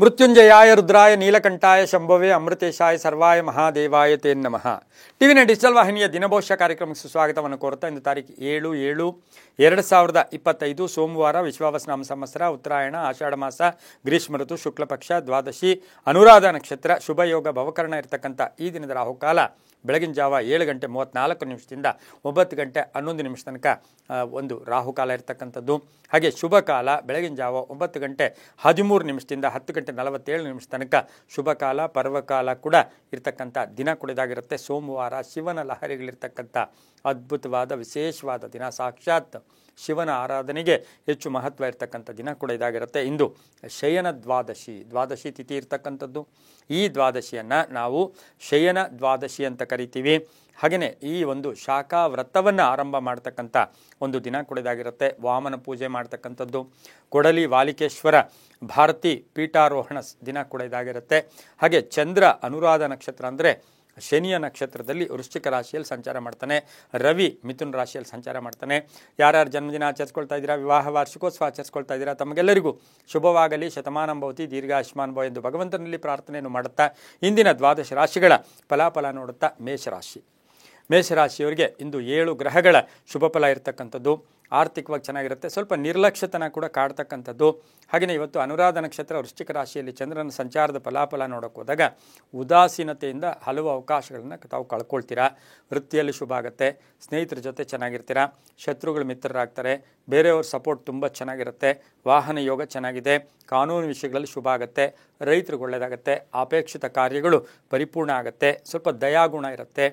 ಮೃತ್ಯುಂಜಯಾಯ ರುದ್ರಾಯ ನೀಲಕಂಠಾಯ ಶಂಭವೇ ಅಮೃತೇಶಾಯ ಸರ್ವಾಯ ಮಹಾದೇವಾಯ ತೇ ನಮಃ. ಟಿವಿನ ಡಿಜಿಟಲ್ ವಾಹಿನಿಯ ದಿನಭವಿಷ್ಯ ಕಾರ್ಯಕ್ರಮಕ್ಕೆ ಸುಸ್ವಾಗತವನ್ನು ಕೋರುತ್ತಾ ಇಂದು ತಾರೀಕು 7/7/2025 ಸೋಮವಾರ ವಿಶ್ವಾವಸನಾಮ ಸಂವತ್ಸರ ಉತ್ತರಾಯಣ ಆಷಾಢ ಮಾಸ ಗ್ರೀಷ್ಮ ಋತು ಶುಕ್ಲ ಪಕ್ಷ ದ್ವಾದಶಿ ಅನುರಾಧ ನಕ್ಷತ್ರ ಶುಭ ಯೋಗ ಭವಕರಣ ಇರತಕ್ಕಂಥ ಈ ದಿನದ ರಾಹುಕಾಲ ಬೆಳಗಿನ ಜಾವ 7:34 9:11 ತನಕ ಒಂದು ರಾಹುಕಾಲ ಇರತಕ್ಕಂಥದ್ದು. ಹಾಗೆ ಶುಭ ಕಾಲ ಬೆಳಗಿನ ಜಾವ 9:13 10:47 ತನಕ ಶುಭ ಕಾಲ ಪರ್ವಕಾಲ ಕೂಡ ಇರತಕ್ಕಂಥ ದಿನ ಕುಡಿದಾಗಿರುತ್ತೆ. ಸೋಮವಾರ ಶಿವನ ಲಹರಿಗಳಿರ್ತಕ್ಕಂಥ ಅದ್ಭುತವಾದ ವಿಶೇಷವಾದ ದಿನ. ಸಾಕ್ಷಾತ್ ಶಿವನ ಆರಾಧನೆಗೆ ಹೆಚ್ಚು ಮಹತ್ವ ಇರತಕ್ಕಂಥ ದಿನ ಕೂಡ ಇದಾಗಿರುತ್ತೆ. ಇಂದು ಶಯನ ದ್ವಾದಶಿ ತಿಥಿ ಇರ್ತಕ್ಕಂಥದ್ದು. ಈ ದ್ವಾದಶಿಯನ್ನು ನಾವು ಶಯನ ದ್ವಾದಶಿ ಅಂತ ಕರಿತೀವಿ. ಹಾಗೆಯೇ ಈ ಒಂದು ಶಾಖಾ ವ್ರತವನ್ನು ಆರಂಭ ಮಾಡ್ತಕ್ಕಂಥ ಒಂದು ದಿನ ಕೂಡ ಇದಾಗಿರುತ್ತೆ. ವಾಮನ ಪೂಜೆ ಮಾಡ್ತಕ್ಕಂಥದ್ದು, ಕೊಡಲಿ ವಾಲಿಕೇಶ್ವರ ಭಾರತಿ ಪೀಠಾರೋಹಣ ದಿನ ಕೂಡ ಇದಾಗಿರುತ್ತೆ. ಹಾಗೆ ಚಂದ್ರ ಅನುರಾಧ ನಕ್ಷತ್ರ ಅಂದರೆ ಶನಿಯ ನಕ್ಷತ್ರದಲ್ಲಿ ವೃಶ್ಚಿಕ ರಾಶಿಯಲ್ಲಿ ಸಂಚಾರ ಮಾಡ್ತಾನೆ. ರವಿ ಮಿಥುನ ರಾಶಿಯಲ್ಲಿ ಸಂಚಾರ ಮಾಡ್ತಾನೆ. ಯಾರ್ಯಾರು ಜನ್ಮದಿನ ಆಚರಿಸ್ಕೊಳ್ತಾ ಇದ್ದೀರಾ, ವಿವಾಹ ವಾರ್ಷಿಕೋತ್ಸವ ಆಚರಿಸ್ಕೊಳ್ತಾ ಇದ್ದೀರಾ, ತಮಗೆಲ್ಲರಿಗೂ ಶುಭವಾಗಲಿ, ಶತಮಾನಂ ಭವತಿ, ದೀರ್ಘಾಯುಷ್ಮಾನ್ ಭವ ಎಂದು ಭಗವಂತನಲ್ಲಿ ಪ್ರಾರ್ಥನೆಯನ್ನು ಮಾಡುತ್ತಾ ಇಂದಿನ ದ್ವಾದಶ ರಾಶಿಗಳ ಫಲಾಫಲ ನೋಡುತ್ತಾ ಮೇಷರಾಶಿಯವರಿಗೆ ಇಂದು 7 ಗ್ರಹಗಳ ಶುಭ ಫಲ ಇರತಕ್ಕಂಥದ್ದು. ಆರ್ಥಿಕವಾಗಿ ಚೆನ್ನಾಗಿರುತ್ತೆ. ಸ್ವಲ್ಪ ನಿರ್ಲಕ್ಷ್ಯತನ ಕೂಡ ಕಾಡ್ತಕ್ಕಂಥದ್ದು. ಹಾಗೆಯೇ ಇವತ್ತು ಅನುರಾಧ ನಕ್ಷತ್ರ ವೃಶ್ಚಿಕ ರಾಶಿಯಲ್ಲಿ ಚಂದ್ರನ ಸಂಚಾರದ ಫಲಾಫಲ ನೋಡೋಕೆ ಹೋದಾಗ ಉದಾಸೀನತೆಯಿಂದ ಹಲವು ಅವಕಾಶಗಳನ್ನು ತಾವು ಕಳ್ಕೊಳ್ತೀರಾ. ವೃತ್ತಿಯಲ್ಲಿ ಶುಭ ಆಗುತ್ತೆ. ಸ್ನೇಹಿತರ ಜೊತೆ ಚೆನ್ನಾಗಿರ್ತೀರಾ. ಶತ್ರುಗಳು ಮಿತ್ರರಾಗ್ತಾರೆ. ಬೇರೆಯವ್ರ ಸಪೋರ್ಟ್ ತುಂಬ ಚೆನ್ನಾಗಿರುತ್ತೆ. ವಾಹನ ಯೋಗ ಚೆನ್ನಾಗಿದೆ. ಕಾನೂನು ವಿಷಯಗಳಲ್ಲಿ ಶುಭ ಆಗುತ್ತೆ. ರೈತರಿಗೆ ಒಳ್ಳೆಯದಾಗುತ್ತೆ. ಅಪೇಕ್ಷಿತ ಕಾರ್ಯಗಳು ಪರಿಪೂರ್ಣ ಆಗುತ್ತೆ. ಸ್ವಲ್ಪ ದಯಾಗುಣ ಇರುತ್ತೆ.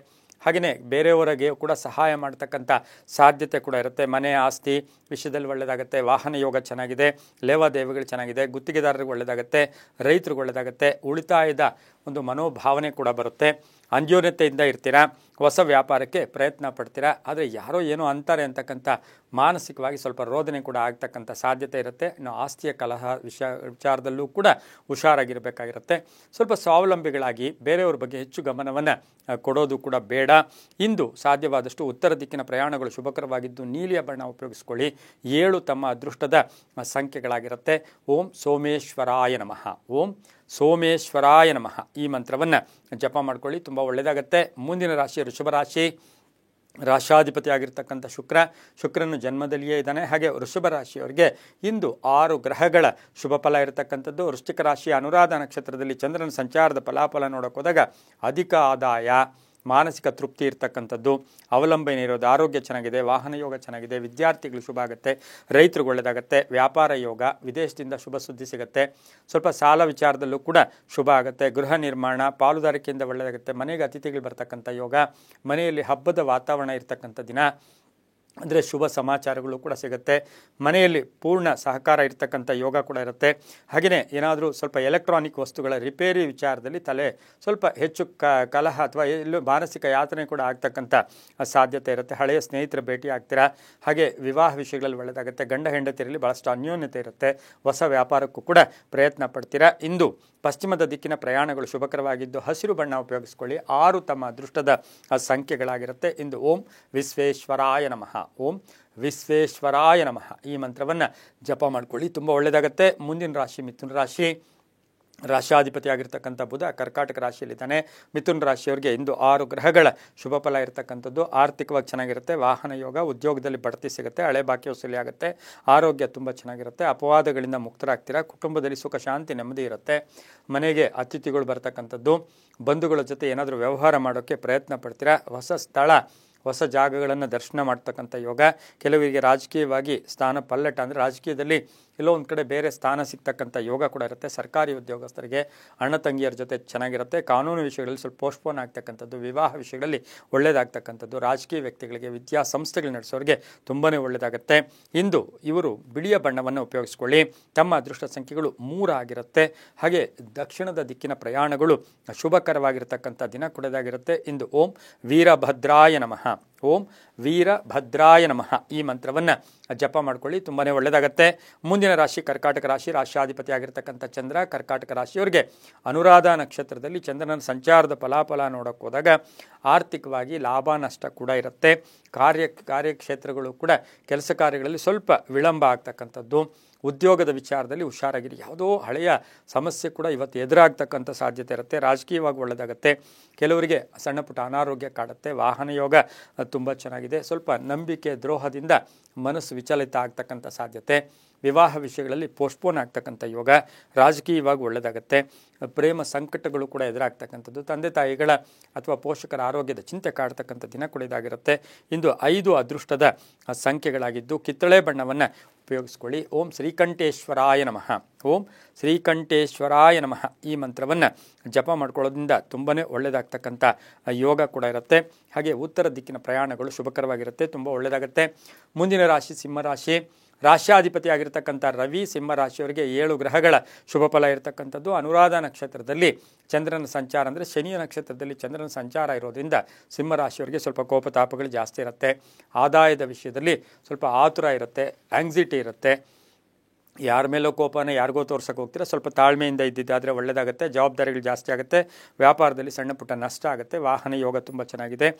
ಹಾಗೆಯೇ ಬೇರೆಯವರಿಗೆ ಕೂಡ ಸಹಾಯ ಮಾಡ್ತಕ್ಕಂಥ ಸಾಧ್ಯತೆ ಕೂಡ ಇರುತ್ತೆ. ಮನೆ ಆಸ್ತಿ ವಿಷಯದಲ್ಲಿ ಒಳ್ಳೆಯದಾಗುತ್ತೆ. ವಾಹನ ಯೋಗ ಚೆನ್ನಾಗಿದೆ. ಲೇವಾದೇವಿಗಳು ಚೆನ್ನಾಗಿದೆ. ಗುತ್ತಿಗೆದಾರರಿಗೆ ಒಳ್ಳೆಯದಾಗುತ್ತೆ. ರೈತರಿಗೆ ಒಳ್ಳೆಯದಾಗುತ್ತೆ. ಉಳಿತಾಯದ ಒಂದು ಮನೋಭಾವನೆ ಕೂಡ ಬರುತ್ತೆ. ಅನ್ಯೋನ್ಯತೆಯಿಂದ ಇರ್ತೀರಾ. ಹೊಸ ವ್ಯಾಪಾರಕ್ಕೆ ಪ್ರಯತ್ನ ಪಡ್ತೀರಾ. ಆದರೆ ಯಾರೋ ಏನೋ ಅಂತಾರೆ ಅಂತಕ್ಕಂಥ ಮಾನಸಿಕವಾಗಿ ಸ್ವಲ್ಪ ರೋದನೆ ಕೂಡ ಆಗ್ತಕ್ಕಂಥ ಸಾಧ್ಯತೆ ಇರುತ್ತೆ. ಇನ್ನು ಆಸ್ತಿಯ ಕಲಹ ವಿಚಾರದಲ್ಲೂ ಕೂಡ ಹುಷಾರಾಗಿರಬೇಕಾಗಿರುತ್ತೆ. ಸ್ವಲ್ಪ ಸ್ವಾವಲಂಬಿಗಳಾಗಿ ಬೇರೆಯವ್ರ ಬಗ್ಗೆ ಹೆಚ್ಚು ಗಮನವನ್ನು ಕೊಡೋದು ಕೂಡ ಬೇಡ. ಇಂದು ಸಾಧ್ಯವಾದಷ್ಟು ಉತ್ತರ ದಿಕ್ಕಿನ ಪ್ರಯಾಣಗಳು ಶುಭಕರವಾಗಿದ್ದು ನೀಲಿಯ ಬಣ್ಣ ಉಪಯೋಗಿಸ್ಕೊಳ್ಳಿ. 7 ತಮ್ಮ ಅದೃಷ್ಟದ ಸಂಖ್ಯೆಗಳಾಗಿರುತ್ತೆ. ಓಂ ಸೋಮೇಶ್ವರಾಯ ನಮಃ. ಓಂ ಸೋಮೇಶ್ವರಾಯ ನಮಃ ಈ ಮಂತ್ರವನ್ನು ಜಪ ಮಾಡ್ಕೊಳ್ಳಿ. ತುಂಬ ಒಳ್ಳೆಯದಾಗತ್ತೆ. ಮುಂದಿನ ರಾಶಿ ವೃಷಭ ರಾಶಿ. ರಾಶಾಧಿಪತಿ ಆಗಿರ್ತಕ್ಕಂಥ ಶುಕ್ರನು ಜನ್ಮದಲ್ಲಿಯೇ ಇದ್ದಾನೆ. ಹಾಗೆ ವೃಷಭ ರಾಶಿಯವರಿಗೆ ಇಂದು 6 ಗ್ರಹಗಳ ಶುಭ ಫಲ ಇರತಕ್ಕಂಥದ್ದು. ವೃಶ್ಚಿಕ ರಾಶಿಯ ಅನುರಾಧ ನಕ್ಷತ್ರದಲ್ಲಿ ಚಂದ್ರನ ಸಂಚಾರದ ಫಲಾಫಲ ನೋಡೋಕೆ ಹೋದಾಗ ಅಧಿಕ ಆದಾಯ, ಮಾನಸಿಕ ತೃಪ್ತಿ ಇರ್ತಕ್ಕಂಥದ್ದು, ಅವಲಂಬನೆ ಇರೋದು, ಆರೋಗ್ಯ ಚೆನ್ನಾಗಿದೆ, ವಾಹನ ಯೋಗ ಚೆನ್ನಾಗಿದೆ, ವಿದ್ಯಾರ್ಥಿಗಳು ಶುಭ ಆಗುತ್ತೆ, ರೈತರಿಗೆ ಒಳ್ಳೆಯದಾಗುತ್ತೆ, ವ್ಯಾಪಾರ ಯೋಗ, ವಿದೇಶದಿಂದ ಶುಭ ಸುದ್ದಿ ಸಿಗುತ್ತೆ, ಸ್ವಲ್ಪ ಸಾಲ ವಿಚಾರದಲ್ಲೂ ಕೂಡ ಶುಭ ಆಗುತ್ತೆ, ಗೃಹ ನಿರ್ಮಾಣ, ಪಾಲುದಾರಿಕೆಯಿಂದ ಒಳ್ಳೆಯದಾಗುತ್ತೆ, ಮನೆಗೆ ಅತಿಥಿಗಳು ಬರ್ತಕ್ಕಂಥ ಯೋಗ, ಮನೆಯಲ್ಲಿ ಹಬ್ಬದ ವಾತಾವರಣ ಇರ್ತಕ್ಕಂಥ ದಿನ ಅಂದರೆ ಶುಭ ಸಮಾಚಾರಗಳು ಕೂಡ ಸಿಗುತ್ತೆ. ಮನೆಯಲ್ಲಿ ಪೂರ್ಣ ಸಹಕಾರ ಇರ್ತಕ್ಕಂಥ ಯೋಗ ಕೂಡ ಇರುತ್ತೆ. ಹಾಗೆಯೇ ಏನಾದರೂ ಸ್ವಲ್ಪ ಎಲೆಕ್ಟ್ರಾನಿಕ್ ವಸ್ತುಗಳ ರಿಪೇರಿ ವಿಚಾರದಲ್ಲಿ ತಲೆ ಸ್ವಲ್ಪ ಹೆಚ್ಚು ಕಲಹ ಅಥವಾ ಎಲ್ಲೂ ಮಾನಸಿಕ ಯಾತನೆ ಕೂಡ ಆಗ್ತಕ್ಕಂಥ ಸಾಧ್ಯತೆ ಇರುತ್ತೆ. ಹಳೆಯ ಸ್ನೇಹಿತರ ಭೇಟಿ ಆಗ್ತೀರಾ. ಹಾಗೆ ವಿವಾಹ ವಿಷಯಗಳಲ್ಲಿ ಒಳ್ಳೆಯದಾಗುತ್ತೆ. ಗಂಡ ಹೆಂಡತಿಯರಲ್ಲಿ ಭಾಳಷ್ಟು ಅನ್ಯೋನ್ಯತೆ ಇರುತ್ತೆ. ಹೊಸ ವ್ಯಾಪಾರಕ್ಕೂ ಕೂಡ ಪ್ರಯತ್ನ ಪಡ್ತೀರಾ. ಇಂದು ಪಶ್ಚಿಮದ ದಿಕ್ಕಿನ ಪ್ರಯಾಣಗಳು ಶುಭಕರವಾಗಿದ್ದು ಹಸಿರು ಬಣ್ಣ ಉಪಯೋಗಿಸ್ಕೊಳ್ಳಿ. 6 ತಮ್ಮ ಅದೃಷ್ಟದ ಸಂಖ್ಯೆಗಳಾಗಿರುತ್ತೆ. ಇಂದು ಓಂ ವಿಶ್ವೇಶ್ವರಾಯ ನಮಃ. ಓಂ ವಿಶ್ವೇಶ್ವರಾಯ ನಮಃ ಈ ಮಂತ್ರವನ್ನು ಜಪ ಮಾಡ್ಕೊಳ್ಳಿ. ತುಂಬ ಒಳ್ಳೆಯದಾಗುತ್ತೆ. ಮುಂದಿನ ರಾಶಿ ಮಿಥುನ ರಾಶಿ. ರಾಶಾಧಿಪತಿ ಆಗಿರ್ತಕ್ಕಂಥ ಬುಧ ಕರ್ಕಾಟಕ ರಾಶಿಯಲ್ಲಿದ್ದಾನೆ. ಮಿಥುನ ರಾಶಿಯವರಿಗೆ ಇಂದು 6 ಗ್ರಹಗಳ ಶುಭ ಫಲ ಇರತಕ್ಕಂಥದ್ದು. ಆರ್ಥಿಕವಾಗಿ ಚೆನ್ನಾಗಿರುತ್ತೆ. ವಾಹನ ಯೋಗ, ಉದ್ಯೋಗದಲ್ಲಿ ಬಡ್ತಿ ಸಿಗುತ್ತೆ. ಹಳೆ ಬಾಕಿ ವಸೂಲಿ ಆಗುತ್ತೆ. ಆರೋಗ್ಯ ತುಂಬ ಚೆನ್ನಾಗಿರುತ್ತೆ. ಅಪವಾದಗಳಿಂದ ಮುಕ್ತರಾಗ್ತೀರಾ. ಕುಟುಂಬದಲ್ಲಿ ಸುಖ ಶಾಂತಿ ನೆಮ್ಮದಿ ಇರುತ್ತೆ. ಮನೆಗೆ ಅತಿಥಿಗಳು ಬರ್ತಕ್ಕಂಥದ್ದು. ಬಂಧುಗಳ ಜೊತೆ ಏನಾದರೂ ವ್ಯವಹಾರ ಮಾಡೋಕ್ಕೆ ಪ್ರಯತ್ನ ಪಡ್ತೀರಾ. ಹೊಸ ಸ್ಥಳ, ಹೊಸ ಜಾಗಗಳನ್ನು ದರ್ಶನ ಮಾಡ್ತಕ್ಕಂಥ ಯೋಗ. ಕೆಲವರಿಗೆ ರಾಜಕೀಯವಾಗಿ ಸ್ಥಾನ ಪಲ್ಲಟ ಅಂದರೆ ರಾಜಕೀಯದಲ್ಲಿ ಎಲ್ಲೋ ಒಂದು ಕಡೆ ಬೇರೆ ಸ್ಥಾನ ಸಿಗ್ತಕ್ಕಂಥ ಯೋಗ ಕೂಡ ಇರುತ್ತೆ. ಸರ್ಕಾರಿ ಉದ್ಯೋಗಸ್ಥರಿಗೆ, ಅಣ್ಣ ತಂಗಿಯರ ಜೊತೆ ಚೆನ್ನಾಗಿರುತ್ತೆ. ಕಾನೂನು ವಿಷಯಗಳಲ್ಲಿ ಸ್ವಲ್ಪ ಪೋಸ್ಟ್ಪೋನ್ ಆಗ್ತಕ್ಕಂಥದ್ದು, ವಿವಾಹ ವಿಷಯಗಳಲ್ಲಿ ಒಳ್ಳೆಯದಾಗ್ತಕ್ಕಂಥದ್ದು, ರಾಜಕೀಯ ವ್ಯಕ್ತಿಗಳಿಗೆ, ವಿದ್ಯಾಸಂಸ್ಥೆಗಳು ನಡೆಸೋರಿಗೆ ತುಂಬಾ ಒಳ್ಳೆಯದಾಗುತ್ತೆ. ಇಂದು ಇವರು ಬಿಳಿಯ ಬಣ್ಣವನ್ನು ಉಪಯೋಗಿಸ್ಕೊಳ್ಳಿ. ತಮ್ಮ ಅದೃಷ್ಟ ಸಂಖ್ಯೆಗಳು 3 ಆಗಿರುತ್ತೆ. ಹಾಗೆ ದಕ್ಷಿಣದ ದಿಕ್ಕಿನ ಪ್ರಯಾಣಗಳು ಶುಭಕರವಾಗಿರ್ತಕ್ಕಂಥ ದಿನ ಕೂಡದಾಗಿರುತ್ತೆ. ಇಂದು ಓಂ ವೀರಭದ್ರಾಯ ನಮಃ. ಓಂ ವೀರಭದ್ರಾಯ ನಮಃ ಈ ಮಂತ್ರವನ್ನು ಜಪ ಮಾಡ್ಕೊಳ್ಳಿ, ತುಂಬಾ ಒಳ್ಳೆಯದಾಗತ್ತೆ. ಮುಂದಿನ ರಾಶಿ ಕರ್ಕಾಟಕ ರಾಶಿ, ರಾಶ್ಯಾಧಿಪತಿ ಆಗಿರ್ತಕ್ಕಂಥ ಚಂದ್ರ. ಕರ್ಕಾಟಕ ರಾಶಿಯವರಿಗೆ ಅನುರಾಧ ನಕ್ಷತ್ರದಲ್ಲಿ ಚಂದ್ರನ ಸಂಚಾರದ ಫಲಾಫಲ ನೋಡೋಕೆ ಹೋದಾಗ ಆರ್ಥಿಕವಾಗಿ ಲಾಭ ನಷ್ಟ ಕೂಡ ಇರುತ್ತೆ. ಕಾರ್ಯಕ್ಷೇತ್ರಗಳು ಕೂಡ ಕೆಲಸ ಕಾರ್ಯಗಳಲ್ಲಿ ಸ್ವಲ್ಪ ವಿಳಂಬ ಆಗ್ತಕ್ಕಂಥದ್ದು. ಉದ್ಯೋಗದ ವಿಚಾರದಲ್ಲಿ ಹುಷಾರಾಗಿರಿ, ಯಾವುದೋ ಹಳೆಯ ಸಮಸ್ಯೆ ಕೂಡ ಇವತ್ತು ಎದುರಾಗ್ತಕ್ಕಂಥ ಸಾಧ್ಯತೆ ಇರುತ್ತೆ. ರಾಜಕೀಯವಾಗಿ ಒಳ್ಳೆಯದಾಗುತ್ತೆ. ಕೆಲವರಿಗೆ ಸಣ್ಣ ಪುಟ್ಟ ಅನಾರೋಗ್ಯ ಕಾಡುತ್ತೆ. ವಾಹನ ಯೋಗ ತುಂಬ ಚೆನ್ನಾಗಿದೆ. ಸ್ವಲ್ಪ ನಂಬಿಕೆ ದ್ರೋಹದಿಂದ ಮನಸ್ಸು ವಿಚಲಿತ ಆಗ್ತಕ್ಕಂಥ ಸಾಧ್ಯತೆ. ವಿವಾಹ ವಿಷಯಗಳಲ್ಲಿ ಪೋಸ್ಟ್ಪೋನ್ ಆಗ್ತಕ್ಕಂಥ ಯೋಗ. ರಾಜಕೀಯವಾಗಿ ಒಳ್ಳೆಯದಾಗುತ್ತೆ. ಪ್ರೇಮ ಸಂಕಟಗಳು ಕೂಡ ಎದುರಾಗ್ತಕ್ಕಂಥದ್ದು. ತಂದೆ ತಾಯಿಗಳ ಅಥವಾ ಪೋಷಕರ ಆರೋಗ್ಯದ ಚಿಂತೆ ಕಾಡ್ತಕ್ಕಂಥ ದಿನ ಕೂಡ ಇದಾಗಿರುತ್ತೆ. ಇಂದು 5 ಅದೃಷ್ಟದ ಸಂಖ್ಯೆಗಳಾಗಿದ್ದು ಕಿತ್ತಳೆ ಬಣ್ಣವನ್ನು ಉಪಯೋಗಿಸ್ಕೊಳ್ಳಿ. ಓಂ ಶ್ರೀಕಂಠೇಶ್ವರಾಯ ನಮಃ. ಓಂ ಶ್ರೀಕಂಠೇಶ್ವರಾಯ ನಮಃ ಈ ಮಂತ್ರವನ್ನು ಜಪ ಮಾಡ್ಕೊಳ್ಳೋದ್ರಿಂದ ತುಂಬಾ ಒಳ್ಳೆಯದಾಗ್ತಕ್ಕಂಥ ಯೋಗ ಕೂಡ ಇರುತ್ತೆ. ಹಾಗೆ ಉತ್ತರ ದಿಕ್ಕಿನ ಪ್ರಯಾಣಗಳು ಶುಭಕರವಾಗಿರುತ್ತೆ, ತುಂಬ ಒಳ್ಳೆಯದಾಗುತ್ತೆ. ಮುಂದಿನ ರಾಶಿ ಸಿಂಹರಾಶಿ. ರಾಶ್ಯಾಧಿಪತಿ ಆಗಿರ್ತಕ್ಕಂಥ ರವಿ ಸಿಂಹರಾಶಿಯವರಿಗೆ 7 ಗ್ರಹಗಳ ಶುಭ ಫಲ ಇರತಕ್ಕಂಥದ್ದು. ಅನುರಾಧ ನಕ್ಷತ್ರದಲ್ಲಿ ಚಂದ್ರನ ಸಂಚಾರ ಅಂದರೆ ಶನಿಯ ನಕ್ಷತ್ರದಲ್ಲಿ ಚಂದ್ರನ ಸಂಚಾರ ಇರೋದ್ರಿಂದ ಸಿಂಹರಾಶಿಯವರಿಗೆ ಸ್ವಲ್ಪ ಕೋಪತಾಪಗಳು ಜಾಸ್ತಿ ಇರುತ್ತೆ. ಆದಾಯದ ವಿಷಯದಲ್ಲಿ ಸ್ವಲ್ಪ ಆತುರ ಇರುತ್ತೆ, ಆಂಗ್ಸಿಟಿ ಇರುತ್ತೆ. ಯಾರ ಮೇಲೋ ಕೋಪನ ಯಾರಿಗೋ ತೋರ್ಸಕ್ಕೆ ಹೋಗ್ತೀರಾ, ಸ್ವಲ್ಪ ತಾಳ್ಮೆಯಿಂದ ಇದ್ದಿದ್ದಾದರೆ ಒಳ್ಳೆಯದಾಗುತ್ತೆ. ಜವಾಬ್ದಾರಿಗಳು ಜಾಸ್ತಿ ಆಗುತ್ತೆ. ವ್ಯಾಪಾರದಲ್ಲಿ ಸಣ್ಣ ಪುಟ್ಟ ನಷ್ಟ ಆಗುತ್ತೆ. ವಾಹನ ಯೋಗ ತುಂಬ ಚೆನ್ನಾಗಿದೆ.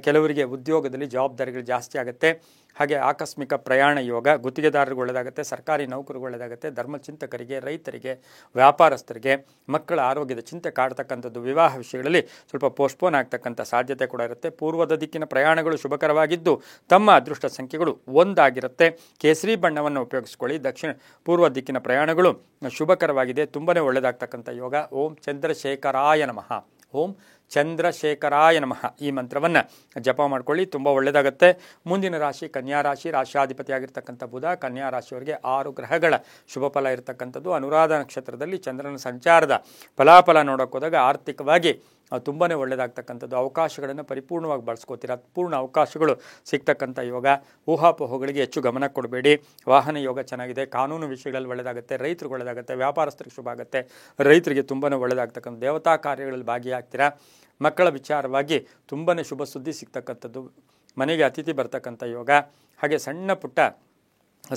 ಕೆಲವರಿಗೆ ಉದ್ಯೋಗದಲ್ಲಿ ಜವಾಬ್ದಾರಿಗಳು ಜಾಸ್ತಿ ಆಗುತ್ತೆ. ಹಾಗೆ ಆಕಸ್ಮಿಕ ಪ್ರಯಾಣ ಯೋಗ. ಗುತ್ತಿಗೆದಾರರಿಗೆ ಒಳ್ಳೆಯದಾಗುತ್ತೆ. ಸರ್ಕಾರಿ ನೌಕರಿಗೆ ಒಳ್ಳೆಯದಾಗುತ್ತೆ. ಧರ್ಮಚಿಂತಕರಿಗೆ, ರೈತರಿಗೆ, ವ್ಯಾಪಾರಸ್ಥರಿಗೆ, ಮಕ್ಕಳ ಆರೋಗ್ಯದ ಚಿಂತೆ ಕಾಡ್ತಕ್ಕಂಥದ್ದು. ವಿವಾಹ ವಿಷಯಗಳಲ್ಲಿ ಸ್ವಲ್ಪ ಪೋಸ್ಟ್ಪೋನ್ ಆಗ್ತಕ್ಕಂಥ ಸಾಧ್ಯತೆ ಕೂಡ ಇರುತ್ತೆ. ಪೂರ್ವದ ದಿಕ್ಕಿನ ಪ್ರಯಾಣಗಳು ಶುಭಕರವಾಗಿದ್ದು ತಮ್ಮ ಅದೃಷ್ಟ ಸಂಖ್ಯೆಗಳು 1 ಆಗಿರುತ್ತೆ. ಕೇಸರಿ ಬಣ್ಣವನ್ನು ಉಪಯೋಗಿಸ್ಕೊಳ್ಳಿ. ದಕ್ಷಿಣ ಪೂರ್ವ ದಿಕ್ಕಿನ ಪ್ರಯಾಣಗಳು ಶುಭಕರವಾಗಿದೆ, ತುಂಬಾ ಒಳ್ಳೆಯದಾಗ್ತಕ್ಕಂಥ ಯೋಗ. ಓಂ ಚಂದ್ರಶೇಖರಾಯ ನಮಃ. ಓಂ ಚಂದ್ರಶೇಖರಾಯ ನಮಃ ಈ ಮಂತ್ರವನ್ನು ಜಪ ಮಾಡ್ಕೊಳ್ಳಿ, ತುಂಬ ಒಳ್ಳೆಯದಾಗುತ್ತೆ. ಮುಂದಿನ ರಾಶಿ ಕನ್ಯಾ ರಾಶಿ. ರಾಶ್ಯಾಧಿಪತಿ ಆಗಿರ್ತಕ್ಕಂಥ ಬುಧ. ಕನ್ಯಾ ರಾಶಿಯವರಿಗೆ 6 ಗ್ರಹಗಳ ಶುಭ ಫಲ ಇರತಕ್ಕಂಥದ್ದು. ಅನುರಾಧ ನಕ್ಷತ್ರದಲ್ಲಿ ಚಂದ್ರನ ಸಂಚಾರದ ಫಲಾಫಲ ನೋಡೋಕೆ ಹೋದಾಗ ಆರ್ಥಿಕವಾಗಿ ತುಂಬಾ ಒಳ್ಳೆಯದಾಗ್ತಕ್ಕಂಥದ್ದು. ಅವಕಾಶಗಳನ್ನು ಪರಿಪೂರ್ಣವಾಗಿ ಬಳಸ್ಕೋತೀರ. ಪೂರ್ಣ ಅವಕಾಶಗಳು ಸಿಗ್ತಕ್ಕಂಥ ಯೋಗ. ಊಹಾಪೋಹಗಳಿಗೆ ಹೆಚ್ಚು ಗಮನ ಕೊಡಬೇಡಿ. ವಾಹನ ಯೋಗ ಚೆನ್ನಾಗಿದೆ. ಕಾನೂನು ವಿಷಯಗಳಲ್ಲಿ ಒಳ್ಳೆಯದಾಗುತ್ತೆ. ರೈತರಿಗೆ ಒಳ್ಳೆಯದಾಗುತ್ತೆ. ವ್ಯಾಪಾರಸ್ಥರಿಗೆ ಶುಭ ಆಗುತ್ತೆ. ರೈತರಿಗೆ ತುಂಬಾ ಒಳ್ಳೆಯದಾಗ್ತಕ್ಕಂಥ ದೇವತಾ ಕಾರ್ಯಗಳಲ್ಲಿ ಭಾಗಿಯಾಗ್ತೀರಾ. ಮಕ್ಕಳ ವಿಚಾರವಾಗಿ ತುಂಬಾ ಶುಭ ಸುದ್ದಿ ಸಿಗ್ತಕ್ಕಂಥದ್ದು. ಮನೆಗೆ ಅತಿಥಿ ಬರ್ತಕ್ಕಂಥ ಯೋಗ. ಹಾಗೆ ಸಣ್ಣ ಪುಟ್ಟ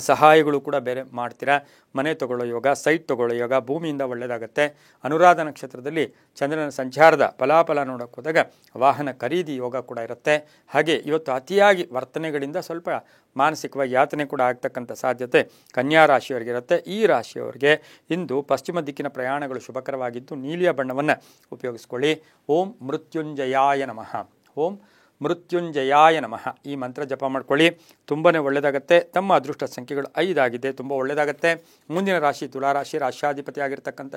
ಸಹಾಯಗಳು ಕೂಡ ಬೇರೆ ಮಾಡ್ತೀರಾ. ಮನೆ ತಗೊಳ್ಳೋ ಯೋಗ, ಸೈಟ್ ತಗೊಳ್ಳೋ ಯೋಗ, ಭೂಮಿಯಿಂದ ಒಳ್ಳೆಯದಾಗುತ್ತೆ. ಅನುರಾಧ ನಕ್ಷತ್ರದಲ್ಲಿ ಚಂದ್ರನ ಸಂಚಾರದ ಫಲಾಫಲ ನೋಡೋಕೆ ಹೋದಾಗ ವಾಹನ ಖರೀದಿ ಯೋಗ ಕೂಡ ಇರುತ್ತೆ. ಹಾಗೆ ಇವತ್ತು ಅತಿಯಾಗಿ ವರ್ತನೆಗಳಿಂದ ಸ್ವಲ್ಪ ಮಾನಸಿಕವಾಗಿ ಯಾತನೆ ಕೂಡ ಆಗ್ತಕ್ಕಂಥ ಸಾಧ್ಯತೆ ಕನ್ಯಾ ರಾಶಿಯವರಿಗಿರುತ್ತೆ. ಈ ರಾಶಿಯವರಿಗೆ ಇಂದು ಪಶ್ಚಿಮ ದಿಕ್ಕಿನ ಪ್ರಯಾಣಗಳು ಶುಭಕರವಾಗಿದ್ದು ನೀಲಿಯ ಬಣ್ಣವನ್ನು ಉಪಯೋಗಿಸ್ಕೊಳ್ಳಿ. ಓಂ ಮೃತ್ಯುಂಜಯಾಯ ನಮಃ. ಓಂ ಮೃತ್ಯುಂಜಯಾಯ ನಮಃ ಈ ಮಂತ್ರ ಜಪ ಮಾಡ್ಕೊಳ್ಳಿ, ತುಂಬಾ ಒಳ್ಳೆಯದಾಗುತ್ತೆ. ತಮ್ಮ ಅದೃಷ್ಟ ಸಂಖ್ಯೆಗಳು 5 ಆಗಿದೆ, ತುಂಬ ಒಳ್ಳೆಯದಾಗುತ್ತೆ. ಮುಂದಿನ ರಾಶಿ ತುಲಾರಾಶಿ. ರಾಶ್ಯಾಧಿಪತಿ ಆಗಿರ್ತಕ್ಕಂಥ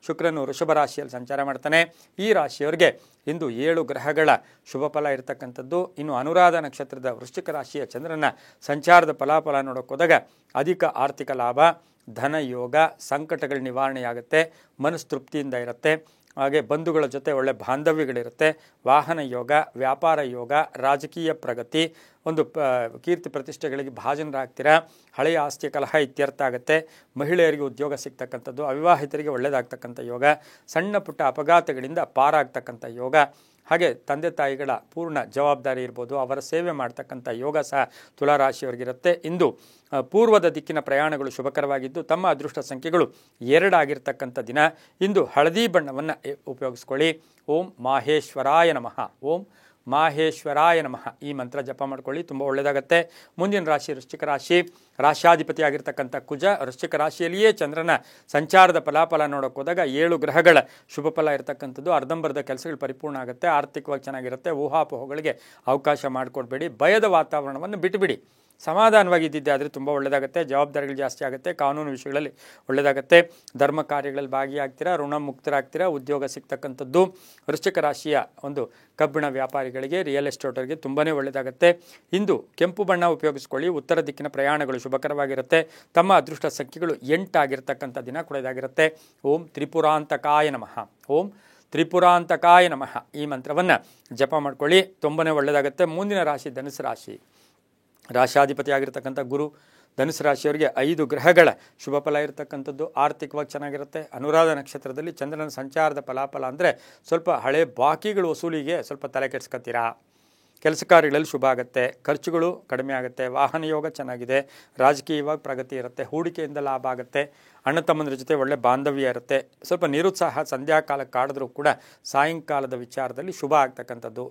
ಶುಕ್ರನು ವೃಷಭ ರಾಶಿಯಲ್ಲಿ ಸಂಚಾರ ಮಾಡ್ತಾನೆ. ಈ ರಾಶಿಯವರಿಗೆ ಇಂದು 7 ಗ್ರಹಗಳ ಶುಭ ಫಲ ಇರತಕ್ಕಂಥದ್ದು. ಇನ್ನು ಅನುರಾಧ ನಕ್ಷತ್ರದ ವೃಶ್ಚಿಕ ರಾಶಿಯ ಚಂದ್ರನ ಸಂಚಾರದ ಫಲಾಫಲ ನೋಡೋಕೆ ಹೋದಾಗ ಅಧಿಕ ಆರ್ಥಿಕ ಲಾಭ, ಧನ ಯೋಗ, ಸಂಕಟಗಳ ನಿವಾರಣೆಯಾಗುತ್ತೆ, ಮನಸ್ತೃಪ್ತಿಯಿಂದ ಇರುತ್ತೆ. ಹಾಗೆ ಬಂಧುಗಳ ಜೊತೆ ಒಳ್ಳೆ ಬಾಂಧವ್ಯಗಳಿರುತ್ತೆ. ವಾಹನ ಯೋಗ, ವ್ಯಾಪಾರ ಯೋಗ, ರಾಜಕೀಯ ಪ್ರಗತಿ, ಒಂದು ಕೀರ್ತಿ ಪ್ರತಿಷ್ಠೆಗಳಿಗೆ ಭಾಜನರಾಗ್ತೀರಾ. ಹಳೆಯ ಆಸ್ತಿಯ ಕಲಹ ಇತ್ಯರ್ಥ ಆಗುತ್ತೆ. ಮಹಿಳೆಯರಿಗೆ ಉದ್ಯೋಗ ಸಿಗ್ತಕ್ಕಂಥದ್ದು. ಅವಿವಾಹಿತರಿಗೆ ಒಳ್ಳೆಯದಾಗ್ತಕ್ಕಂಥ ಯೋಗ. ಸಣ್ಣ ಪುಟ್ಟ ಅಪಘಾತಗಳಿಂದ ಪಾರಾಗ್ತಕ್ಕಂಥ ಯೋಗ. ಹಾಗೆ ತಂದೆ ತಾಯಿಗಳ ಪೂರ್ಣ ಜವಾಬ್ದಾರಿ ಇರ್ಬೋದು, ಅವರ ಸೇವೆ ಮಾಡ್ತಕ್ಕಂಥ ಯೋಗ ಸಹ ತುಲಾರಾಶಿಯವರಿಗಿರುತ್ತೆ. ಇಂದು ಪೂರ್ವದ ದಿಕ್ಕಿನ ಪ್ರಯಾಣಗಳು ಶುಭಕರವಾಗಿದ್ದು ತಮ್ಮ ಅದೃಷ್ಟ ಸಂಖ್ಯೆಗಳು 2 ಆಗಿರ್ತಕ್ಕಂಥ ದಿನ. ಇಂದು ಹಳದಿ ಬಣ್ಣವನ್ನು ಉಪಯೋಗಿಸ್ಕೊಳ್ಳಿ. ಓಂ ಮಾಹೇಶ್ವರಾಯ ನಮಃ. ಓಂ ಮಾಹೇಶ್ವರಾಯ ನಮಃ ಈ ಮಂತ್ರ ಜಪ ಮಾಡ್ಕೊಳ್ಳಿ, ತುಂಬ ಒಳ್ಳೆಯದಾಗುತ್ತೆ. ಮುಂದಿನ ರಾಶಿ ವೃಶ್ಚಿಕ ರಾಶಿ. ರಾಶ್ಯಾಧಿಪತಿ ಆಗಿರ್ತಕ್ಕಂಥ ಕುಜ ವೃಶ್ಚಿಕ ರಾಶಿಯಲ್ಲಿಯೇ ಚಂದ್ರನ ಸಂಚಾರದ ಫಲಾಫಲ ನೋಡೋಕೆ ಹೋದಾಗ 7 ಗ್ರಹಗಳ ಶುಭ ಫಲ ಇರತಕ್ಕಂಥದ್ದು. ಅರ್ಧಂಬರ್ಧ ಕೆಲಸಗಳು ಪರಿಪೂರ್ಣ ಆಗುತ್ತೆ. ಆರ್ಥಿಕವಾಗಿ ಚೆನ್ನಾಗಿರುತ್ತೆ. ಊಹಾಪೋಹಗಳಿಗೆ ಅವಕಾಶ ಮಾಡಿಕೊಡ್ಬೇಡಿ. ಭಯದ ವಾತಾವರಣವನ್ನು ಬಿಟ್ಟುಬಿಡಿ. ಸಮಾಧಾನವಾಗಿ ಇದ್ದಿದ್ದೆ ಆದರೆ ತುಂಬ ಒಳ್ಳೆಯದಾಗುತ್ತೆ. ಜವಾಬ್ದಾರಿಗಳು ಜಾಸ್ತಿ ಆಗುತ್ತೆ. ಕಾನೂನು ವಿಷಯಗಳಲ್ಲಿ ಒಳ್ಳೆಯದಾಗುತ್ತೆ. ಧರ್ಮ ಕಾರ್ಯಗಳಲ್ಲಿ ಭಾಗಿಯಾಗ್ತೀರಾ. ಋಣ ಮುಕ್ತರಾಗ್ತೀರಾ. ಉದ್ಯೋಗ ಸಿಗ್ತಕ್ಕಂಥದ್ದು. ವೃಶ್ಚಿಕ ರಾಶಿಯ ಒಂದು ಕಬ್ಬಿಣ ವ್ಯಾಪಾರಿಗಳಿಗೆ, ರಿಯಲ್ ಎಸ್ಟೇಟರ್ಗೆ ತುಂಬಾ ಒಳ್ಳೆಯದಾಗುತ್ತೆ. ಇಂದು ಕೆಂಪು ಬಣ್ಣ ಉಪಯೋಗಿಸ್ಕೊಳ್ಳಿ. ಉತ್ತರ ದಿಕ್ಕಿನ ಪ್ರಯಾಣಗಳು ಶುಭಕರವಾಗಿರುತ್ತೆ. ತಮ್ಮ ಅದೃಷ್ಟ ಸಂಖ್ಯೆಗಳು 8 ಆಗಿರ್ತಕ್ಕಂಥ ದಿನ ಕೂಡ ಇದಾಗಿರುತ್ತೆ. ಓಂ ತ್ರಿಪುರಾಂತಕಾಯ ನಮಃ. ಓಂ ತ್ರಿಪುರಾಂತಕಾಯ ನಮಃ ಈ ಮಂತ್ರವನ್ನು ಜಪ ಮಾಡ್ಕೊಳ್ಳಿ, ತುಂಬಾ ಒಳ್ಳೆಯದಾಗುತ್ತೆ. ಮುಂದಿನ ರಾಶಿ ಧನುಸು ರಾಶಿ. ರಾಶಾಧಿಪತಿ ಆಗಿರ್ತಕ್ಕಂಥ ಗುರು ಧನುಸು ರಾಶಿಯವರಿಗೆ 5 ಗ್ರಹಗಳ ಶುಭ ಫಲ ಇರತಕ್ಕಂಥದ್ದು. ಆರ್ಥಿಕವಾಗಿ ಚೆನ್ನಾಗಿರುತ್ತೆ. ಅನುರಾಧ ನಕ್ಷತ್ರದಲ್ಲಿ ಚಂದ್ರನ ಸಂಚಾರದ ಫಲಾಫಲ ಅಂದರೆ ಸ್ವಲ್ಪ ಹಳೆ ಬಾಕಿಗಳು ವಸೂಲಿಗೆ ಸ್ವಲ್ಪ ತಲೆ ಕೆಡಿಸ್ಕೊತೀರಾ. ಕೆಲಸ ಕಾರ್ಯಗಳಲ್ಲಿ ಶುಭ ಆಗುತ್ತೆ, ಖರ್ಚುಗಳು ಕಡಿಮೆ ಆಗುತ್ತೆ, ವಾಹನ ಯೋಗ ಚೆನ್ನಾಗಿದೆ, ರಾಜಕೀಯವಾಗಿ ಪ್ರಗತಿ ಇರುತ್ತೆ, ಹೂಡಿಕೆಯಿಂದ ಲಾಭ ಆಗುತ್ತೆ, ಅಣ್ಣ ತಮ್ಮಂದ್ರ ಜೊತೆ ಒಳ್ಳೆ ಬಾಂಧವ್ಯ ಇರುತ್ತೆ. ಸ್ವಲ್ಪ ನಿರುತ್ಸಾಹ ಸಂಧ್ಯಾಕಾಲಕ್ಕೆ ಕಾಡಿದ್ರೂ ಕೂಡ ಸಾಯಂಕಾಲದ ವಿಚಾರದಲ್ಲಿ ಶುಭ ಆಗ್ತಕ್ಕಂಥದ್ದು,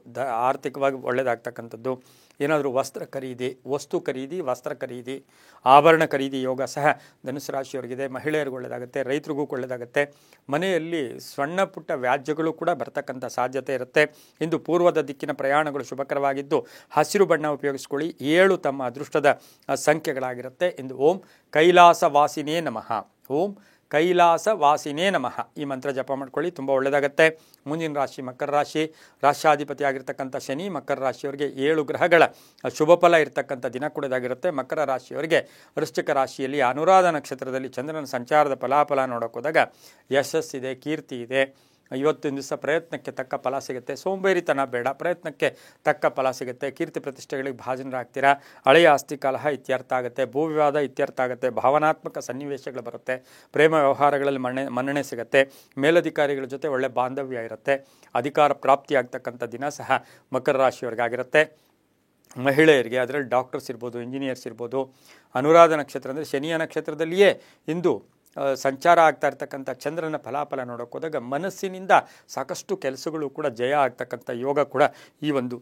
ಆರ್ಥಿಕವಾಗಿ ಒಳ್ಳೆಯದಾಗ್ತಕ್ಕಂಥದ್ದು. ಏನಾದರೂ ವಸ್ತ್ರ ಖರೀದಿ, ವಸ್ತು ಖರೀದಿ, ವಸ್ತ್ರ ಖರೀದಿ, ಆಭರಣ ಖರೀದಿ ಯೋಗ ಸಹ ಧನುಸು ರಾಶಿಯವರಿಗಿದೆ. ಮಹಿಳೆಯರಿಗೂ ಒಳ್ಳೆಯದಾಗುತ್ತೆ, ರೈತರಿಗೂ ಒಳ್ಳೆಯದಾಗುತ್ತೆ. ಮನೆಯಲ್ಲಿ ಸಣ್ಣ ಪುಟ್ಟ ವ್ಯಾಜ್ಯಗಳು ಕೂಡ ಬರ್ತಕ್ಕಂಥ ಸಾಧ್ಯತೆ ಇರುತ್ತೆ. ಇಂದು ಪೂರ್ವದ ದಿಕ್ಕಿನ ಪ್ರಯಾಣಗಳು ಶುಭಕರವಾಗಿದ್ದು ಹಸಿರು ಬಣ್ಣ ಉಪಯೋಗಿಸ್ಕೊಳ್ಳಿ. 7 ತಮ್ಮ ಅದೃಷ್ಟದ ಸಂಖ್ಯೆಗಳಾಗಿರುತ್ತೆ. ಇಂದು ಓಂ ಕೈಲಾಸ ವಾಸಿನೇ ನಮಃ, ಓಂ ಕೈಲಾಸ ವಾಸಿನೇ ನಮಃ ಈ ಮಂತ್ರ ಜಪ ಮಾಡ್ಕೊಳ್ಳಿ, ತುಂಬ ಒಳ್ಳೆಯದಾಗತ್ತೆ. ಮುಂದಿನ ರಾಶಿ ಮಕರ ರಾಶಿ. ರಾಷ್ಟ್ರಾಧಿಪತಿ ಆಗಿರ್ತಕ್ಕಂಥ ಶನಿ ಮಕರ ರಾಶಿಯವರಿಗೆ 7 ಗ್ರಹಗಳ ಶುಭ ಫಲ ಇರತಕ್ಕಂಥ ದಿನ ಕೂಡದಾಗಿರುತ್ತೆ. ಮಕರ ರಾಶಿಯವರಿಗೆ ವೃಶ್ಚಿಕ ರಾಶಿಯಲ್ಲಿ ಅನುರಾಧ ನಕ್ಷತ್ರದಲ್ಲಿ ಚಂದ್ರನ ಸಂಚಾರದ ಫಲಾಫಲ ನೋಡೋಕೆ ಹೋದಾಗ ಯಶಸ್ಸಿದೆ, ಕೀರ್ತಿ ಇದೆ. ಇವತ್ತಿನ ದಿವಸ ಪ್ರಯತ್ನಕ್ಕೆ ತಕ್ಕ ಫಲ ಸಿಗುತ್ತೆ. ಸೋಂಬೇರಿತನ ಬೇಡ, ಪ್ರಯತ್ನಕ್ಕೆ ತಕ್ಕ ಫಲ ಸಿಗುತ್ತೆ. ಕೀರ್ತಿ ಪ್ರತಿಷ್ಠೆಗಳಿಗೆ ಭಾಜನರಾಗ್ತೀರಾ. ಹಳೆಯ ಆಸ್ತಿ ಕಲಹ ಇತ್ಯರ್ಥ ಆಗುತ್ತೆ, ಭೂ ವಿವಾದ ಇತ್ಯರ್ಥ ಆಗುತ್ತೆ, ಭಾವನಾತ್ಮಕ ಸನ್ನಿವೇಶಗಳು ಬರುತ್ತೆ, ಪ್ರೇಮ ವ್ಯವಹಾರಗಳಲ್ಲಿ ಮನ್ನಣೆ ಸಿಗುತ್ತೆ, ಮೇಲಧಿಕಾರಿಗಳ ಜೊತೆ ಒಳ್ಳೆ ಬಾಂಧವ್ಯ ಇರುತ್ತೆ, ಅಧಿಕಾರ ಪ್ರಾಪ್ತಿಯಾಗ್ತಕ್ಕಂಥ ದಿನ ಸಹ ಮಕರ ರಾಶಿಯವರಿಗಾಗಿರುತ್ತೆ. ಮಹಿಳೆಯರಿಗೆ ಅದರಲ್ಲಿ ಡಾಕ್ಟರ್ಸ್ ಇರ್ಬೋದು, ಇಂಜಿನಿಯರ್ಸ್ ಇರ್ಬೋದು. ಅನುರಾಧ ನಕ್ಷತ್ರ ಅಂದರೆ ಶನಿಯ ನಕ್ಷತ್ರದಲ್ಲಿಯೇ ಇಂದು ಸಂಚಾರ ಆಗ್ತಾ ಇರ್ತಕ್ಕಂಥ ಚಂದ್ರನ ಫಲಾಫಲ ನೋಡೋಕೆ ಹೋದಾಗ ಮನಸ್ಸಿನಿಂದ ಸಾಕಷ್ಟು ಕೆಲಸಗಳು ಕೂಡ ಜಯ ಆಗ್ತಕ್ಕಂಥ ಯೋಗ ಕೂಡ ಈ ಒಂದು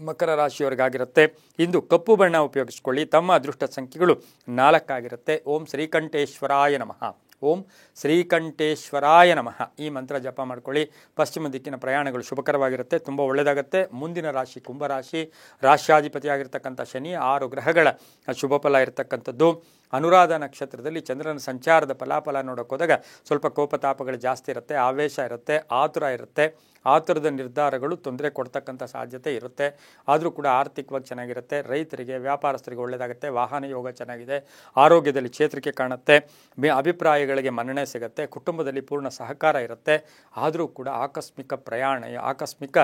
ಮಕರ ರಾಶಿಯವರಿಗಾಗಿರುತ್ತೆ. ಇಂದು ಕಪ್ಪು ಬಣ್ಣ ಉಪಯೋಗಿಸ್ಕೊಳ್ಳಿ. ತಮ್ಮ ಅದೃಷ್ಟ ಸಂಖ್ಯೆಗಳು 4 ಆಗಿರುತ್ತೆ. ಓಂ ಶ್ರೀಕಂಠೇಶ್ವರಾಯ ನಮಃ, ಓಂ ಶ್ರೀಕಂಠೇಶ್ವರಾಯ ನಮಃ ಈ ಮಂತ್ರ ಜಪ ಮಾಡ್ಕೊಳ್ಳಿ. ಪಶ್ಚಿಮ ದಿಕ್ಕಿನ ಪ್ರಯಾಣಗಳು ಶುಭಕರವಾಗಿರುತ್ತೆ, ತುಂಬ ಒಳ್ಳೆಯದಾಗುತ್ತೆ. ಮುಂದಿನ ರಾಶಿ ಕುಂಭರಾಶಿ. ರಾಷ್ಟ್ರಾಧಿಪತಿಯಾಗಿರ್ತಕ್ಕಂಥ ಶನಿ 6 ಗ್ರಹಗಳ ಶುಭ ಫಲ ಇರತಕ್ಕಂಥದ್ದು. ಅನುರಾಧ ನಕ್ಷತ್ರದಲ್ಲಿ ಚಂದ್ರನ ಸಂಚಾರದ ಫಲಾಫಲ ನೋಡೋಕೆ ಹೋದಾಗ ಸ್ವಲ್ಪ ಕೋಪತಾಪಗಳು ಜಾಸ್ತಿ ಇರುತ್ತೆ, ಆವೇಶ ಇರುತ್ತೆ, ಆತುರ ಇರುತ್ತೆ. ಆತುರದ ನಿರ್ಧಾರಗಳು ತೊಂದರೆ ಕೊಡ್ತಕ್ಕಂಥ ಸಾಧ್ಯತೆ ಇರುತ್ತೆ. ಆದರೂ ಕೂಡ ಆರ್ಥಿಕವಾಗಿ ಚೆನ್ನಾಗಿರುತ್ತೆ. ರೈತರಿಗೆ, ವ್ಯಾಪಾರಸ್ಥರಿಗೆ ಒಳ್ಳೆಯದಾಗುತ್ತೆ. ವಾಹನ ಯೋಗ ಚೆನ್ನಾಗಿದೆ. ಆರೋಗ್ಯದಲ್ಲಿ ಚೇತರಿಕೆ ಕಾಣುತ್ತೆ. ಅಭಿಪ್ರಾಯಗಳಿಗೆ ಮನ್ನಣೆ ಸಿಗುತ್ತೆ. ಕುಟುಂಬದಲ್ಲಿ ಪೂರ್ಣ ಸಹಕಾರ ಇರುತ್ತೆ. ಆದರೂ ಕೂಡ ಆಕಸ್ಮಿಕ ಪ್ರಯಾಣ, ಆಕಸ್ಮಿಕ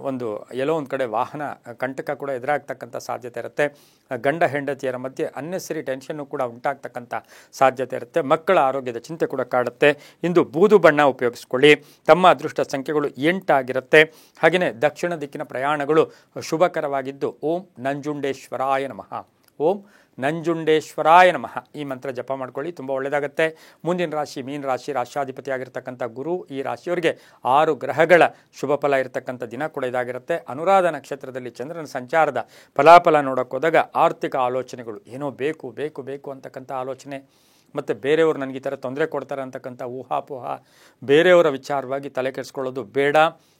ಒಂದು ಎಲ್ಲೋ ಒಂದು ಕಡೆ ವಾಹನ ಕಂಟಕ ಕೂಡ ಎದುರಾಗ್ತಕ್ಕಂಥ ಸಾಧ್ಯತೆ ಇರುತ್ತೆ. ಗಂಡ ಹೆಂಡತಿಯರ ಮಧ್ಯೆ ಅನ್ನೆಸರಿ ಟೆನ್ಷನ್ನು ಕೂಡ ಉಂಟಾಗ್ತಕ್ಕಂಥ ಸಾಧ್ಯತೆ ಇರುತ್ತೆ. ಮಕ್ಕಳ ಆರೋಗ್ಯದ ಚಿಂತೆ ಕೂಡ ಕಾಡುತ್ತೆ. ಇಂದು ಬೂದು ಬಣ್ಣ ಉಪಯೋಗಿಸ್ಕೊಳ್ಳಿ. ತಮ್ಮ ಅದೃಷ್ಟ ಸಂಖ್ಯೆಗಳು 8 ಆಗಿರುತ್ತೆ. ಹಾಗೆಯೇ ದಕ್ಷಿಣ ದಿಕ್ಕಿನ ಪ್ರಯಾಣಗಳು ಶುಭಕರವಾಗಿದ್ದು ಓಂ ನಂಜುಂಡೇಶ್ವರಾಯ ನಮಃ, ಓಂ ನಂಜುಂಡೇಶ್ವರಾಯ ನಮಃ ಈ ಮಂತ್ರ ಜಪ ಮಾಡ್ಕೊಳ್ಳಿ, ತುಂಬ ಒಳ್ಳೆಯದಾಗುತ್ತೆ. ಮುಂದಿನ ರಾಶಿ ಮೀನ ರಾಶಿ. ರಾಷ್ಟ್ರಾಧಿಪತಿ ಆಗಿರ್ತಕ್ಕಂಥ ಗುರು ಈ ರಾಶಿಯವರಿಗೆ 6 ಗ್ರಹಗಳ ಶುಭ ಫಲ ಇರತಕ್ಕಂಥ ದಿನ ಕೂಡ ಇದಾಗಿರುತ್ತೆ. ಅನುರಾಧ ನಕ್ಷತ್ರದಲ್ಲಿ ಚಂದ್ರನ ಸಂಚಾರದ ಫಲಾಫಲ ನೋಡೋಕೆ ಹೋದಾಗ ಆರ್ಥಿಕ ಆಲೋಚನೆಗಳು, ಏನೋ ಬೇಕು ಬೇಕು ಬೇಕು ಅಂತಕ್ಕಂಥ ಆಲೋಚನೆ, ಮತ್ತು ಬೇರೆಯವರು ನನಗೆ ಈ ಥರ ತೊಂದರೆ ಕೊಡ್ತಾರೆ ಅಂತಕ್ಕಂಥ ಊಹಾಪೋಹ, ಬೇರೆಯವರ ವಿಚಾರವಾಗಿ ತಲೆ ಕೆಡಿಸ್ಕೊಳ್ಳೋದು ಬೇಡ.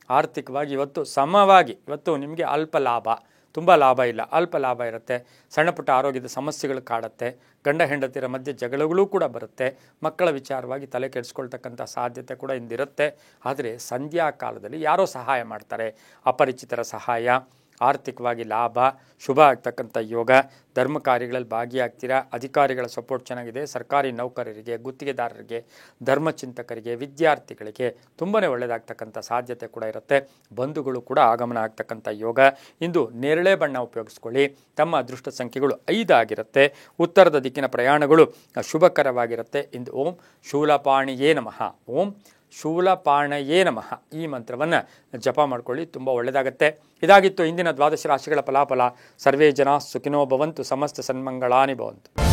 ಆರ್ಥಿಕವಾಗಿ ಇವತ್ತು ನಿಮಗೆ ಅಲ್ಪ ಲಾಭ, ತುಂಬ ಲಾಭ ಇಲ್ಲ, ಅಲ್ಪ ಲಾಭ ಇರುತ್ತೆ. ಸಣ್ಣ ಪುಟ್ಟ ಆರೋಗ್ಯದ ಸಮಸ್ಯೆಗಳು ಕಾಡುತ್ತೆ. ಗಂಡ ಹೆಂಡತಿಯರ ಮಧ್ಯೆ ಜಗಳಗಳೂ ಕೂಡ ಬರುತ್ತೆ. ಮಕ್ಕಳ ವಿಚಾರವಾಗಿ ತಲೆ ಕೆಡಿಸ್ಕೊಳ್ತಕ್ಕಂಥ ಸಾಧ್ಯತೆ ಕೂಡ ಇಂದಿರುತ್ತೆ. ಆದರೆ ಸಂಧ್ಯಾ ಕಾಲದಲ್ಲಿ ಯಾರೋ ಸಹಾಯ ಮಾಡ್ತಾರೆ, ಅಪರಿಚಿತರ ಸಹಾಯ, ಆರ್ಥಿಕವಾಗಿ ಲಾಭ, ಶುಭ ಆಗ್ತಕ್ಕಂಥ ಯೋಗ. ಧರ್ಮ ಕಾರ್ಯಗಳಲ್ಲಿ ಭಾಗಿಯಾಗ್ತೀರಾ. ಅಧಿಕಾರಿಗಳ ಸಪೋರ್ಟ್ ಚೆನ್ನಾಗಿದೆ. ಸರ್ಕಾರಿ ನೌಕರರಿಗೆ, ಗುತ್ತಿಗೆದಾರರಿಗೆ, ಧರ್ಮಚಿಂತಕರಿಗೆ, ವಿದ್ಯಾರ್ಥಿಗಳಿಗೆ ತುಂಬಾ ಒಳ್ಳೆಯದಾಗ್ತಕ್ಕಂಥ ಸಾಧ್ಯತೆ ಕೂಡ ಇರುತ್ತೆ. ಬಂಧುಗಳು ಕೂಡ ಆಗಮನ ಆಗ್ತಕ್ಕಂಥ ಯೋಗ. ಇಂದು ನೇರಳೆ ಬಣ್ಣ ಉಪಯೋಗಿಸ್ಕೊಳ್ಳಿ. ತಮ್ಮ ಅದೃಷ್ಟ ಸಂಖ್ಯೆಗಳು 5 ಆಗಿರುತ್ತೆ. ಉತ್ತರದ ದಿಕ್ಕಿನ ಪ್ರಯಾಣಗಳು ಶುಭಕರವಾಗಿರುತ್ತೆ. ಇಂದು ಓಂ ಶೂಲಪಾಣಿಯೇ ನಮಃ, ಓಂ ಶೂಲಪಾಣಯೇ ನಮಃ ಈ ಮಂತ್ರವನ್ನು ಜಪ ಮಾಡ್ಕೊಳ್ಳಿ, ತುಂಬ ಒಳ್ಳೆಯದಾಗತ್ತೆ. ಇದಾಗಿತ್ತು ಇಂದಿನ ದ್ವಾದಶ ರಾಶಿಗಳ ಫಲಾಫಲ. ಸರ್ವೇ ಜನ ಸುಖಿನೋ ಭವಂತು, ಸಮಸ್ತ ಸನ್ಮಂಗಳಾನಿ ಭವಂತು.